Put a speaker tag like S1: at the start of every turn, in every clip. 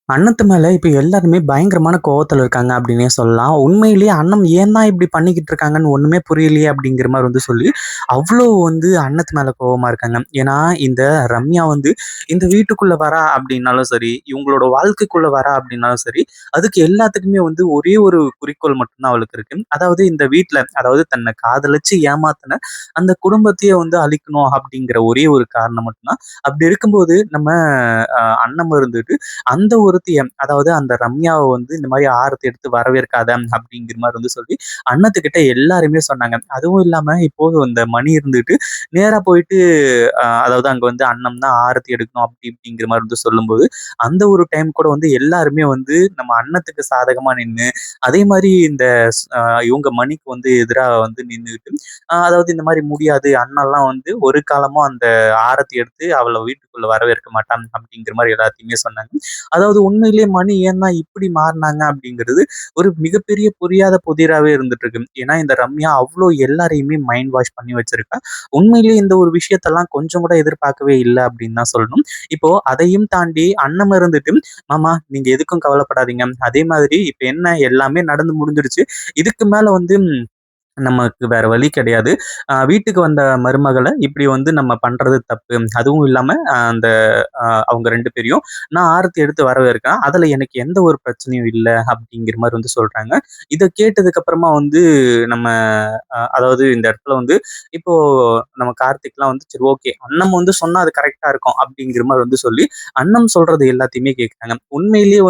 S1: அண்ணத்து மேல இப்ப எல்லாருமே பயங்கரமான கோவத்துல இருக்காங்க அப்படின்னே சொல்லலாம். உண்மையிலேயே அண்ணன் ஏன் தான் இப்படி பண்ணிக்கிட்டு இருக்காங்கன்னு ஒண்ணுமே புரியலையே அப்படிங்கிற மாரி சொல்லி, அவ்ளோ அண்ணத்து மேல கோவமா இருக்காங்க. ஏன்னா, இந்த ரம்யா இந்த வீட்டுக்குள்ள வரா அப்படின்னாலும் சரி, இவங்களோட வாழ்க்கைக்குள்ள வரா அப்படின்னாலும் சரி, அதுக்கு எல்லாத்துக்குமே ஒரே ஒரு குறிக்கோள் மட்டும் தான் அவளுக்கு இருக்கு. அதாவது இந்த வீட்ல அதாவது தன்னை காதலிச்சு ஏமாத்துன அந்த குடும்பத்தையே அழிக்கணும் அப்படிங்கிற ஒரே ஒரு காரணம் மட்டும் தான். அப்படி இருக்கும்போது நம்ம அண்ணன் அந்த ஒருத்திய அதாவது அந்த ரம்யாவ இந்த மாரி ஆரத்தி எடுத்து வரவேற்காத அப்படிங்கிற மாரி சொல்லி அண்ணத்துக்கிட்ட எல்லாருமே சொன்னாங்க. அதுவும் இல்லாம இப்போ இந்த மணி நேரா போயிட்டு அதாவது அங்க அண்ணன் தான் ஆரத்தி எடுக்கணும் அப்படி இப்படிங்கிற மாரி சொல்லும்போது, அந்த ஒரு டைம் கூட எல்லாருமே நம்ம அண்ணத்துக்கு சாதகமா நின்னு, அதே மாரி இந்த இவங்க மணிக்கு எதிரா நின்னுகிட்டு, அதாவது இந்த மாரி முடியாது அண்ணன்லாம் ஒரு காலமும் அந்த ஆரத்தி எடுத்து அவள வீட்டுக்குள்ள வரவேற்க மாட்டான் அப்படிங்கிற மாரி எல்லாத்தையுமே சொன்னாங்க. அதாவது உண்மையிலேயே மணி ஏன் தான் இப்படி மாறுனாங்க அப்படிங்கிறது ஒரு மிகப்பெரிய புரியாத புதிராவே இருந்துட்டு இருக்கு. ஏன்னா இந்த ரம்யா அவ்ளோ எல்லாரையுமே மைண்ட் வாஷ் பண்ணி வச்சிருக்கா. உண்மையிலேயே இந்த ஒரு விஷயத்தெல்லாம் கொஞ்சம் கூட எதிர்பார்க்கவே இல்ல அப்படின்னு தான் சொல்லணும். இப்போ அதையும் தாண்டி அண்ணன் மாமா நீங்க எதுக்கும் கவலைப்படாதீங்க. அதே மாதிரி இப்ப என்ன எல்லாமே நடந்து முடிஞ்சிருச்சு. இதுக்கு மேல நமக்கு வேற வழி கிடையாது. வீட்டுக்கு வந்த மருமகள இப்படி நம்ம பண்றது தப்பு. அதுவும் இல்லாம அந்த அவங்க 2 பேரையும் நான் ஆரத்தி எடுத்து வரவேற்கிறேன். அதுல எனக்கு எந்த ஒரு பிரச்சனையும் இல்ல அப்படிங்கிற மாரி சொல்றாங்க. இத கேட்டதுக்கு அப்புறமா நம்ம அதாவது இந்த இடத்துல இப்போ நம்ம கார்த்திக்லாம் சரி ஓகே. அண்ணன் சொன்னா அது கரெக்ட்டா இருக்கும் அப்படிங்கிற மாரி சொல்லி, அண்ணன் சொல்றது எல்லாத்தையுமே கேட்குறாங்க. உண்மையிலேயே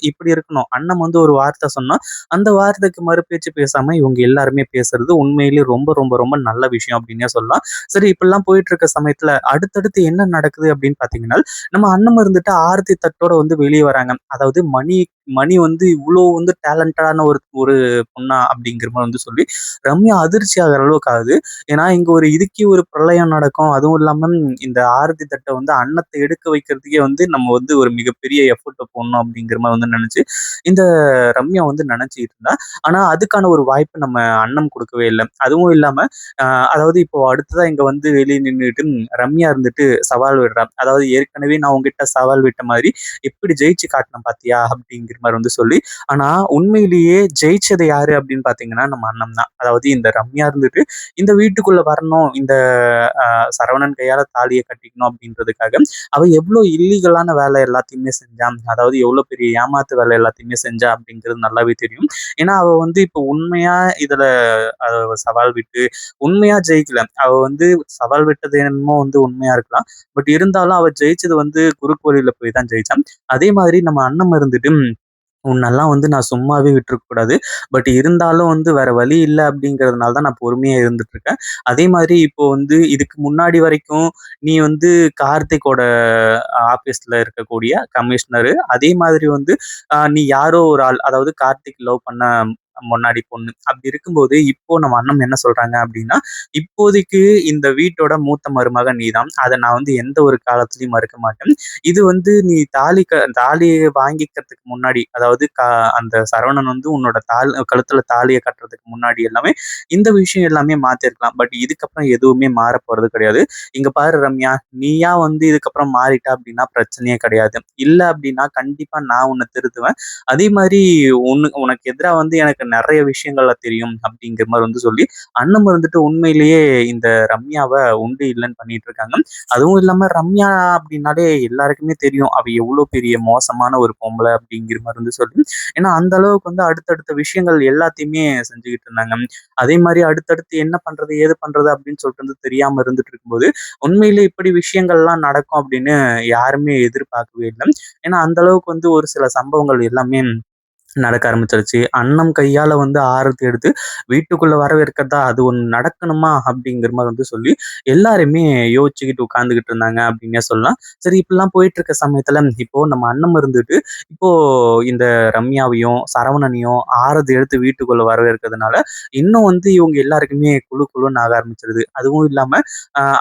S1: இப்படி இருக்கணும். அண்ணன் ஒரு வார்த்தை சொன்னா, அந்த வார்த்தைக்கு மறுபேச்சு பேசாம இவங்க எல்லாருமே பேசுறது உண்மையிலேயே ரொம்ப ரொம்ப ரொம்ப நல்ல விஷயம் அப்படின்னே சொல்லலாம். சரி இப்படிலாம் போயிட்டு இருக்க சமயத்துல அடுத்தடுத்து என்ன நடக்குது அப்படின்னு பார்த்தீங்கன்னா, நம்ம அண்ணன் ஆரத்தி தட்டோட வெளிய வராங்க. அதாவது மணி மணி இவ்ளோ டேலண்டடான ஒரு ஒரு பொண்ணா அப்படிங்கிற மாரி சொல்லி, ரம்யா அதிர்ச்சி ஆகுற அளவுக்கு ஆகுது. ஏன்னா இங்க இதுக்கே ஒரு பிரளயம் நடக்கும். அதுவும் இல்லாம இந்த ஆரத்தி தட்ட அன்னத்த எடுக்க வைக்கிறதுக்கே நம்ம ஒரு மிகப்பெரிய எஃபோர்ட்ட போடணும் அப்படிங்கிற மாரி நெனச்சு, இந்த ரம்யா நெனச்சுக்கிட்டு இருந்தா. ஆனா அதுக்கான ஒரு வாய்ப்பு நம்ம அண்ணன் குடுக்கவே இல்ல. அதுவும் இல்லாம அ அதாவது இப்போ அடுத்ததா இங்க வெளிய நின்னுட்டு ரம்யா சவால் விடுறா. அதாவது ஏற்கனவே நான் உன்கிட்ட சவால் விட்ட மாதிரி எப்படி ஜெயிச்சு காட்டினேன் பாத்தியா? அப்படிங்கிற மாரி சொல்லி, ஆனா உண்மையிலேயே ஜெயிச்சது யாரு அப்படின்னு பார்த்தீங்கன்னா, நம்ம அண்ணன் தான். அதாவது இந்த ரம்யா இந்த வீட்டுக்குள்ள வரணும். இந்த சரவணன் கையால தாலிய கட்டிக்கணும் அப்படின்றதுக்காக, அவ எவ்ளோ இல்லீகலான வேலை எல்லாத்தையுமே செஞ்சா. அதாவது எவ்ளோ பெரிய ஏமாத்து வேலை எல்லாத்தையுமே செஞ்சா அப்படிங்கிறது நல்லாவே தெரியும். ஏன்னா, அவ இப்போ உண்மையா இதுல சவால் விட்டு, உண்மையா ஜெயிக்கல. அவ சவால் விட்டது என்னமோ உண்மையா இருக்கலாம். பட் இருந்தாலும் அவ ஜெயிச்சது குறுக்கு வழியில போய் தான் ஜெயிச்சா. அதே மாதிரி நம்ம அண்ணன் உன்னெல்லாம் நான் சும்மாவே விட்டுருக்க கூடாது. பட் இருந்தாலும் வேற வழி இல்ல அப்படிங்கிறதுனால தான் நான் பொறுமையா இருந்துட்டு இருக்கேன். அதே மாதிரி இப்போ இதுக்கு முன்னாடி வரைக்கும் நீ கார்த்திக்கோட ஆஃபீஸ்ல இருக்கக்கூடிய கமிஷனரு. அதே மாதிரி நீ யாரோ ஒரு ஆள் அதாவது கார்த்திக் லவ் பண்ண முன்னாடி பொண்ணு. அப்படி இருக்கும்போது இப்போ நம்ம அண்ணன் என்ன சொல்றாங்க அப்படின்னா, இப்போதைக்கு இந்த வீட்டோட மூத்த மருமக நீதான். அத நான் எந்த ஒரு காலத்திலயும் மறுக்க மாட்டேன். இது நீ தாலிய வாங்கிக்கிறதுக்கு முன்னாடி அதாவது அந்த சரவணன் உன்னோட கழுத்துல தாலிய கட்டுறதுக்கு முன்னாடி எல்லாமே இந்த விஷயம் எல்லாமே மாத்திருக்கலாம். பட் இதுக்கப்புறம் எதுவுமே மாறப் போறது கிடையாது. இங்க பாரு ரம்யா, நீயா இதுக்கப்புறம் மாறிட்ட அப்படின்னா பிரச்சனையே கிடையாது. இல்ல அப்படின்னா கண்டிப்பா நான் உன்ன திருத்துவேன். அதே மாரி உனக்கு எதிரா எனக்கு நெறைய விஷயங்கள்ல தெரியும் அப்படிங்கிற மாரி சொல்லி, அண்ணன் உண்மையிலேயே இந்த ரம்யாவ உண்டு இல்லன்னு பண்ணிட்டு இருக்காங்க. அதுவும் இல்லாம ரம்யா அப்படின்னாலே எல்லாருக்குமே தெரியும். அவ எவ்வளோ பெரிய மோசமான ஒரு பொம்பள அப்படிங்கிற மாரி சொல்லி. ஏன்னா அந்த அளவுக்கு அடுத்தடுத்த விஷயங்கள் எல்லாத்தையுமே செஞ்சுகிட்டு இருந்தாங்க. அதே மாரி அடுத்தடுத்து என்ன பண்றது, ஏது பண்றது அப்படின்னு சொல்லிட்டு தெரியாம இருந்துட்டு இருக்கும்போது, உண்மையிலே இப்படி விஷயங்கள்லாம் நடக்கும் அப்படின்னு யாருமே எதிர்பார்க்கவே இல்ல. ஏன்னா அந்த அளவுக்கு ஒரு சில சம்பவங்கள் எல்லாமே நடக்க ஆரம்பிச்சிருச்சு. அண்ணன் கையால ஆரத்தி எடுத்து வீட்டுக்குள்ள வரவேற்கிறதா, அது ஒண்ணு நடக்கணுமா? அப்படிங்கிற மாரி சொல்லி எல்லாருமே யோசிச்சுக்கிட்டு உட்கார்ந்துகிட்டு இருந்தாங்க அப்படின்னே சொல்லலாம். சரி இப்படிலாம் போயிட்டு இருக்க சமயத்துல இப்போ நம்ம அண்ணன் இப்போ இந்த ரம்யாவையும், சரவணனையும் ஆரத்தி எடுத்து வீட்டுக்குள்ள வரவேற்கிறதுனால, இன்னும் இவங்க எல்லாருக்குமே குளு குளுன்னு ஆக ஆரம்பிச்சிருது. அதுவும் இல்லாம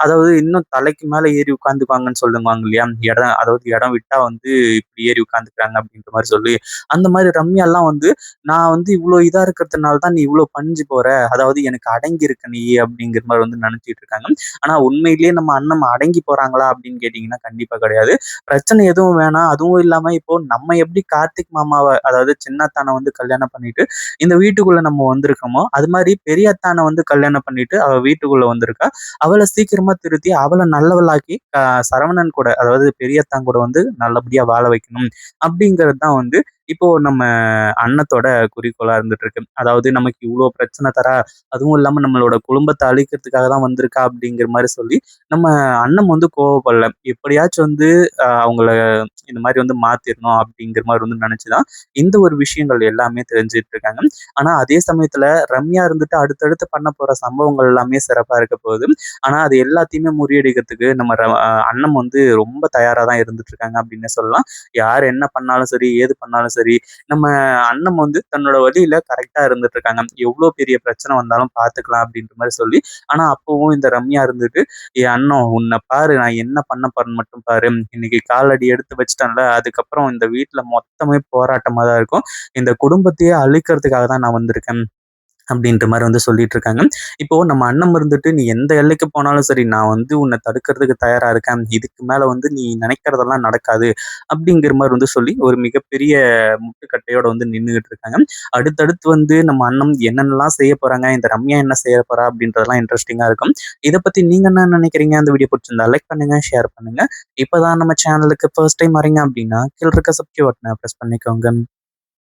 S1: அதாவது இன்னும் தலைக்கு மேல ஏறி உட்கார்ந்துக்குவாங்கன்னு சொல்லுவாங்க இல்லையா? இடம் அதாவது இடம் விட்டா இப்படி ஏறி உட்கார்ந்துக்கிறாங்க அப்படின்ற மாரி சொல்லி, அந்த மாரி ரம்யா ரம்யாலாம் வந்து, "நான் வந்து இவ்ளோ இதா இருக்கிறதுனால தான் நீ இவ்ளோ பணிஞ்சு போற. அதாவது எனக்கு அடங்கி இருக்க நீ" அப்படிங்கிற மாரி வந்து நெனச்சுட்டு இருக்காங்க. ஆனா உண்மையிலேயே நம்ம அண்ணன் அடங்கி போறாங்களா அப்படின்னு கேட்டீங்கன்னா, கண்டிப்பா கிடையாது. பிரச்சனை எதுவும் வேணாம். அதுவும் இல்லாம இப்போ நம்ம எப்படி கார்த்திக் மாமாவ அதாவது சின்னத்தான வந்து கல்யாணம் பண்ணிட்டு, இந்த வீட்டுக்குள்ள நம்ம வந்திருக்கோமோ, அது மாரி பெரியத்தான வந்து கல்யாணம் பண்ணிட்டு அவ வீட்டுக்குள்ள வந்திருக்கா. அவள சீக்கிரமா திருத்தி அவள நல்லவளாக்கி சரவணன் கூட அதாவது பெரியத்தான் கூட வந்து நல்லபடியா வாழ வைக்கணும். அப்படிங்கிறது தான் வந்து இப்போ நம்ம அண்ணத்தோட குறிக்கோளா இருந்துட்டு இருக்கு. அதாவது நமக்கு இவ்ளோ பிரச்சனை தரா, அதுவும் இல்லாம நம்மளோட குடும்பத்த அழிக்கிறதுக்காக தான் வந்திருக்கா அப்படிங்கிற மாரி சொல்லி, நம்ம அண்ணன் வந்து கோவப்படல. எப்படியாச்சும் வந்து அவங்கள இந்த மாரி வந்து மாத்திரணும் அப்படிங்கிற மாரி வந்து நெனச்சு தான் இந்த ஒரு விஷயங்கள் எல்லாமே தெரிஞ்சுட்டு இருக்காங்க. ஆனா அதே சமயத்துல ரம்யா இருந்துட்டு அடுத்தடுத்து பண்ண போற சம்பவங்கள் எல்லாமே சிறப்பா இருக்க போகுது. ஆனா அது எல்லாத்தையுமே முறியடிக்கிறதுக்கு நம்ம அண்ணன் வந்து ரொம்ப தயாரா தான் இருந்துட்டு இருக்காங்க அப்படின்னே சொல்லலாம். யார் என்ன பண்ணாலும் சரி, ஏது பண்ணாலும் சரி, நம்ம அண்ணன் வந்து தன்னோட வழியில கரெக்ட்டா இருந்துட்டு இருக்காங்க. எவ்ளோ பெரிய பிரச்சனை வந்தாலும் பார்த்துக்கலாம் அப்படின்ற மாரி சொல்லி, ஆனா அப்பவும் இந்த ரம்யா இருந்துட்டு, "ஏய் அண்ணோம் உன்ன பாரு நான் என்ன பண்ண போறேன்னு மட்டும் பாரு. இன்னைக்கு காலடி எடுத்து வச்சுட்டேன்ல, அதுக்கப்புறம் இந்த வீட்ல மொத்தமே போராட்டமா தான் இருக்கும். இந்த குடும்பத்தையே அழிக்கிறதுக்காக தான் நான் வந்திருக்கேன்." அப்படின்ற மாரி வந்து சொல்லிட்டு இருக்காங்க. இப்போ நம்ம அண்ணன் இருந்துட்டு, "நீ எந்த எல்லைக்கு போனாலும் சரி, நான் வந்து உன்ன தடுக்கிறதுக்கு தயாரா இருக்கேன். இதுக்கு மேல வந்து நீ நினைக்கிறதெல்லாம் நடக்காது." அப்படிங்கிற மாரி வந்து சொல்லி, ஒரு மிகப்பெரிய முட்டுக்கட்டையோட வந்து நின்னுகிட்டு இருக்காங்க. அடுத்தடுத்து வந்து நம்ம அண்ணன் என்னென்னலாம் செய்ய போறாங்க, இந்த ரம்யா என்ன செய்ய போறா அப்படின்றதெல்லாம் இன்ட்ரஸ்டிங்கா இருக்கும். இத பத்தி நீங்க என்ன நினைக்கிறீங்க? அந்த வீடியோ புடிச்சிருந்தா லைக் பண்ணுங்க, ஷேர் பண்ணுங்க. இப்பதான் நம்ம சேனலுக்கு ஃபர்ஸ்ட் டைம் வரீங்க அப்படின்னா, கீழ இருக்க சப்ஸ்கிரைப் பட்டன பிரஸ் பண்ணிக்கோங்க.